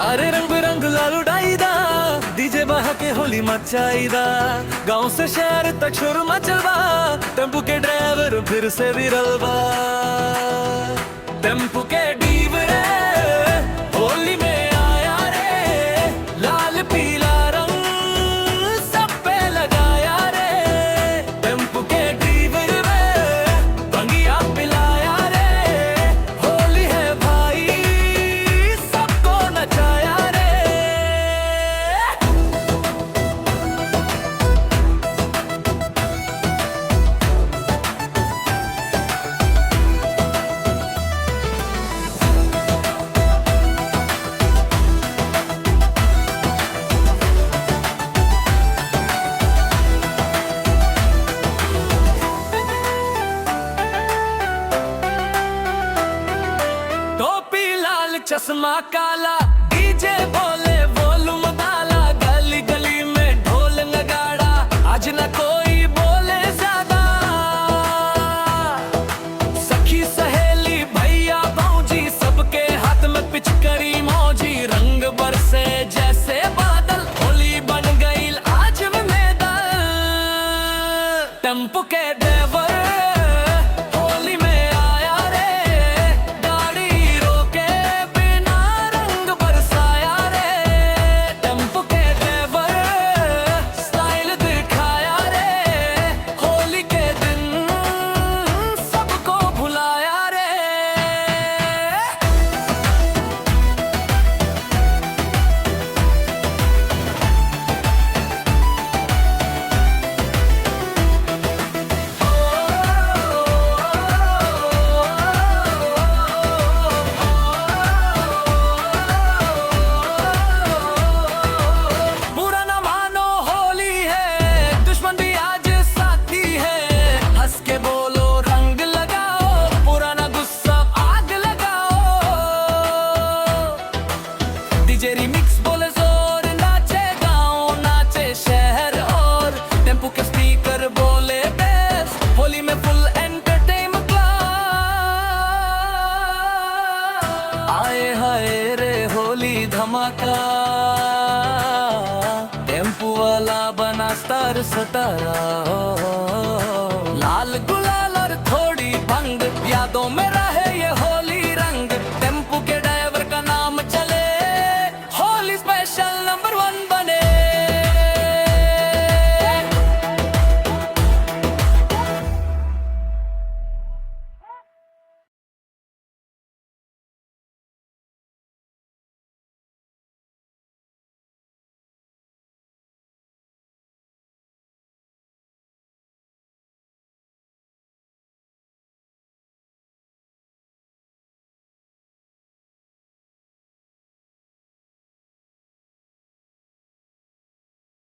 सारे रंग बिरंग लाल उड़ाईदा, डीजे बहा के होली मचाईदा। गांव से शहर तक शोर मचलबा, टेम्पू के ड्राइवर फिर से विरलबा। टेम्पू के डीवरे होली में आया रे, लाल पीला रंग सब पे लगाया रे। टेम्पू के ड्राइवर में भंगिया पिलाया रे, होली है भाई सबको नचाया रे। टोपी लाल चश्मा काला, डीजे बोले वॉल्यूम डाला। गली गली में ढोल नगाड़ा, आज न कोई बोले ज्यादा। सखी सहेली भैया भौजी सबके हाथ में पिचकारी मौजी। रंग बरसे जैसे बादल, होली बन गई आज में मैदान। टेम्पू के ड्राइवर होली में आया रे, गाड़ी रोके बिना रंग बरसाया रे। टेम्पू के ड्राइवर स्टाइल दिखाया रे, होली के दिन सबको भुलाया रे। बुरा न मानो होली है, दुश्मन भी आज साथी है। हंस के बोलो रंग लगाओ, बुरा न गुस्सा आग लगाओ। डीजे रिमिक्स बोले जोर, नाचे गाँव नाचे शहर और। टेम्पू के स्पीकर बोले बेस, होली में फुल एंटरटेनमेंट आए हाय रे होली धमाका। टेम्पू वाला बना स्टार सतारा।